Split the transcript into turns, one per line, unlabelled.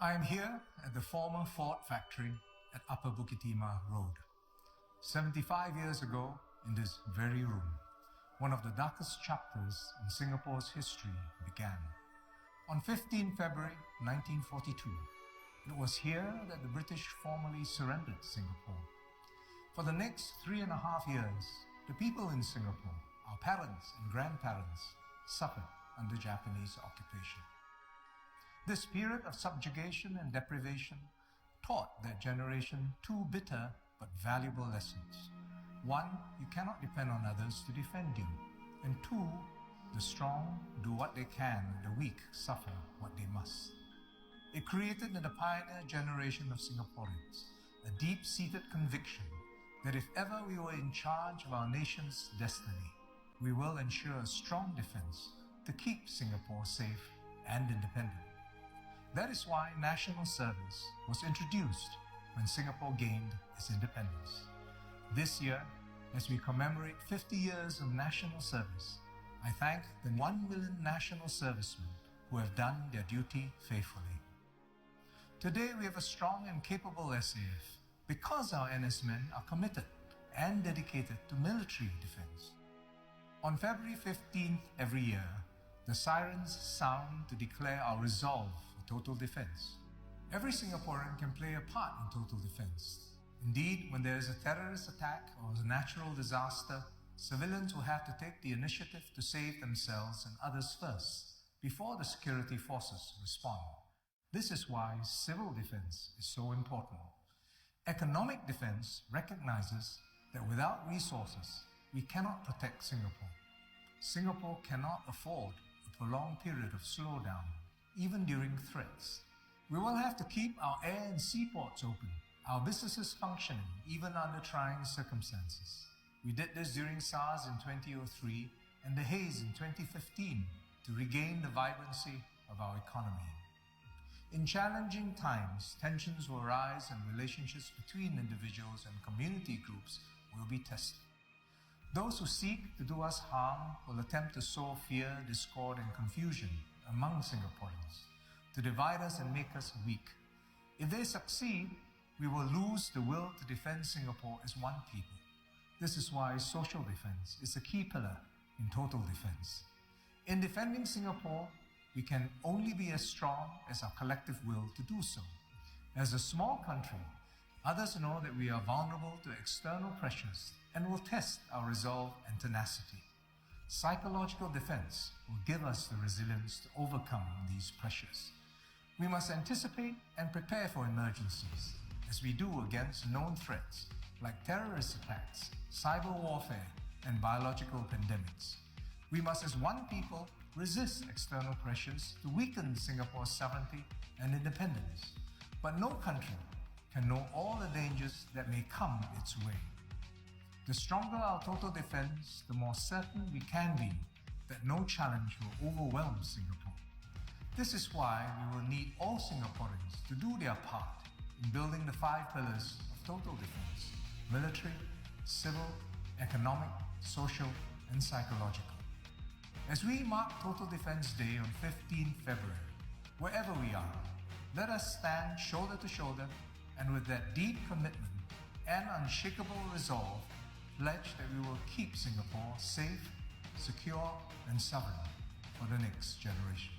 I am here at the former Ford factory at Upper Bukit Timah Road. 75 years ago, in this very room, one of the darkest chapters in Singapore's history began. On 15 February 1942, it was here that the British formally surrendered Singapore. For the next 3.5 years, the people in Singapore, our parents and grandparents, suffered under Japanese occupation. This period of subjugation and deprivation taught that generation two bitter but valuable lessons. One, you cannot depend on others to defend you. And two, the strong do what they can, the weak suffer what they must. It created in the pioneer generation of Singaporeans a deep-seated conviction that if ever we were in charge of our nation's destiny, we will ensure a strong defense to keep Singapore safe and independent. That is why national service was introduced when Singapore gained its independence. This year, as we commemorate 50 years of national service, I thank the 1 million national servicemen who have done their duty faithfully. Today we have a strong and capable SAF because our NS men are committed and dedicated to military defense. On February 15th every year, the sirens sound to declare our resolve for total defense. Every Singaporean can play a part in total defense. Indeed, when there is a terrorist attack or a natural disaster, civilians will have to take the initiative to save themselves and others first, before the security forces respond. This is why civil defense is so important. Economic defense recognizes that without resources, we cannot protect Singapore. Singapore cannot afford a prolonged period of slowdown, even during threats. We will have to keep our air and seaports open, our businesses functioning, even under trying circumstances. We did this during SARS in 2003 and the haze in 2015 to regain the vibrancy of our economy. In challenging times, tensions will rise and relationships between individuals and community groups will be tested. Those who seek to do us harm will attempt to sow fear, discord, and confusion among Singaporeans, to divide us and make us weak. If they succeed, we will lose the will to defend Singapore as one people. This is why social defense is a key pillar in total defense. In defending Singapore, we can only be as strong as our collective will to do so. As a small country, others know that we are vulnerable to external pressures and will test our resolve and tenacity. Psychological defense will give us the resilience to overcome these pressures. We must anticipate and prepare for emergencies, as we do against known threats like terrorist attacks, cyber warfare, and biological pandemics. We must, as one people, resist external pressures to weaken Singapore's sovereignty and independence. But no country can know all the dangers that may come its way. The stronger our total defense, the more certain we can be that no challenge will overwhelm Singapore. This is why we will need all Singaporeans to do their part in building the 5 pillars of total defense: military, civil, economic, social, and psychological. As we mark Total Defense Day on 15 February, wherever we are, let us stand shoulder to shoulder and with that deep commitment and unshakable resolve, pledge that we will keep Singapore safe, secure, and sovereign for the next generation.